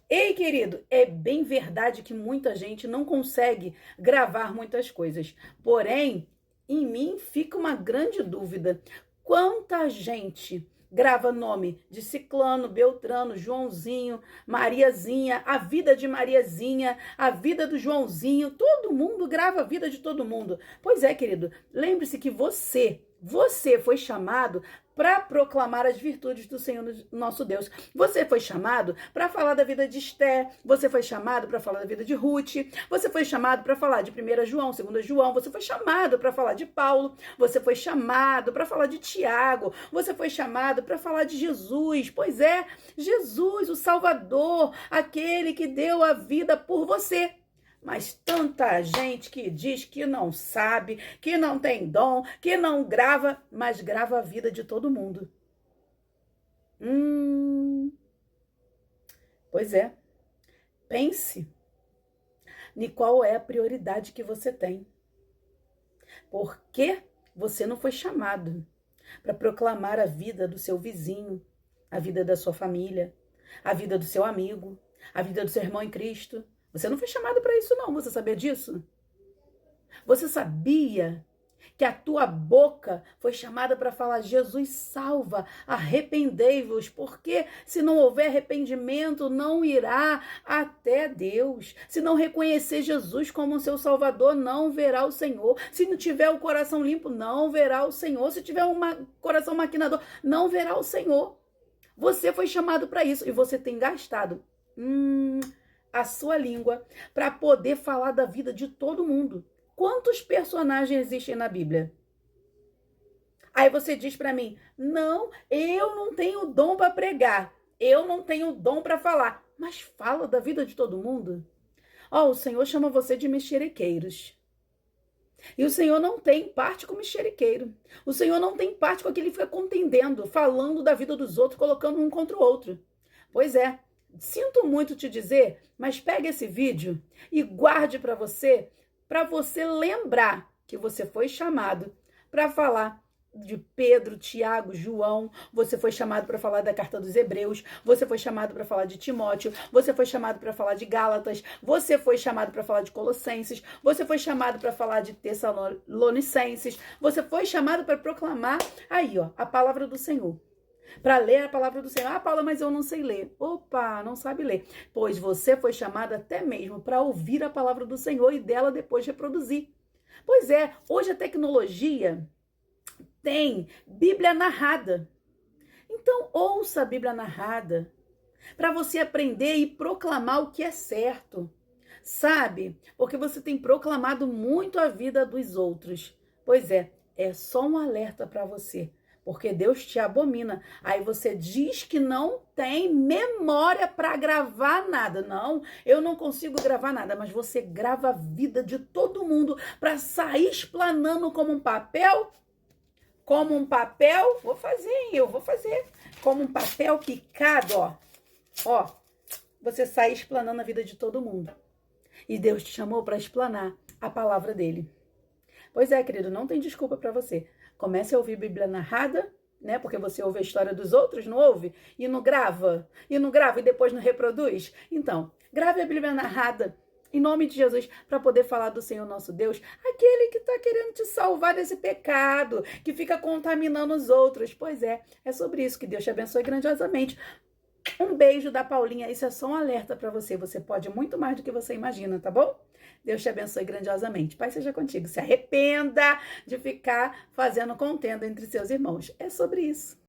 Ei, querido, é bem verdade que muita gente não consegue gravar muitas coisas. Porém, em mim fica uma grande dúvida. Quanta gente grava nome de Ciclano, Beltrano, Joãozinho, Mariazinha, a vida de Mariazinha, a vida do Joãozinho, todo mundo grava a vida de todo mundo. Pois é, querido, lembre-se que você foi chamado para proclamar as virtudes do Senhor nosso Deus. Você foi chamado para falar da vida de Esté, você foi chamado para falar da vida de Ruth, você foi chamado para falar de 1 João, 2 João, você foi chamado para falar de Paulo, você foi chamado para falar de Tiago, você foi chamado para falar de Jesus. Pois é, Jesus, o Salvador, aquele que deu a vida por você. Mas tanta gente que diz que não sabe, que não tem dom, que não grava, mas grava a vida de todo mundo. Pois é. Pense em qual é a prioridade que você tem. Por que você não foi chamado para proclamar a vida do seu vizinho, a vida da sua família, a vida do seu amigo, a vida do seu irmão em Cristo? Você não foi chamado para isso, não. Você sabia disso? Você sabia que a tua boca foi chamada para falar: Jesus salva, arrependei-vos, porque se não houver arrependimento, não irá até Deus. Se não reconhecer Jesus como seu Salvador, não verá o Senhor. Se não tiver o coração limpo, não verá o Senhor. Se tiver um coração maquinador, não verá o Senhor. Você foi chamado para isso e você tem gastado a sua língua para poder falar da vida de todo mundo. Quantos personagens existem na Bíblia? Aí você diz para mim: não, eu não tenho dom para pregar, eu não tenho dom para falar. Mas fala da vida de todo mundo. Ó, o Senhor chama você de mexeriqueiros. E o Senhor não tem parte com mexeriqueiro. O Senhor não tem parte com aquele que fica contendendo, falando da vida dos outros, colocando um contra o outro. Pois é, sinto muito te dizer, mas pegue esse vídeo e guarde para você lembrar que você foi chamado para falar de Pedro, Tiago, João, você foi chamado para falar da carta dos Hebreus, você foi chamado para falar de Timóteo, você foi chamado para falar de Gálatas, você foi chamado para falar de Colossenses, você foi chamado para falar de Tessalonicenses, você foi chamado para proclamar aí, ó, a palavra do Senhor. Para ler a palavra do Senhor. Ah, Paula, mas eu não sei ler. Opa, não sabe ler. Pois você foi chamada até mesmo para ouvir a palavra do Senhor e dela depois reproduzir. Pois é, hoje a tecnologia tem Bíblia narrada. Então, ouça a Bíblia narrada para você aprender e proclamar o que é certo. Sabe? Porque você tem proclamado muito a vida dos outros. Pois é só um alerta para você. Porque Deus te abomina. Aí você diz que não tem memória para gravar nada. Não, eu não consigo gravar nada. Mas você grava a vida de todo mundo para sair explanando como um papel. Como um papel. Vou fazer, hein? Eu vou fazer. Como um papel picado, ó. Ó, você sai explanando a vida de todo mundo. E Deus te chamou para explanar a palavra dele. Pois é, querido, não tem desculpa para você. Comece a ouvir Bíblia narrada, né? Porque você ouve a história dos outros, não ouve? E não grava? E depois não reproduz? Então, grave a Bíblia narrada, em nome de Jesus, para poder falar do Senhor nosso Deus, aquele que está querendo te salvar desse pecado, que fica contaminando os outros. Pois é sobre isso. Que Deus te abençoe grandiosamente. Um beijo da Paulinha, isso é só um alerta para você. Você pode muito mais do que você imagina, tá bom? Deus te abençoe grandiosamente. Pai seja contigo. Se arrependa de ficar fazendo contenda entre seus irmãos. É sobre isso.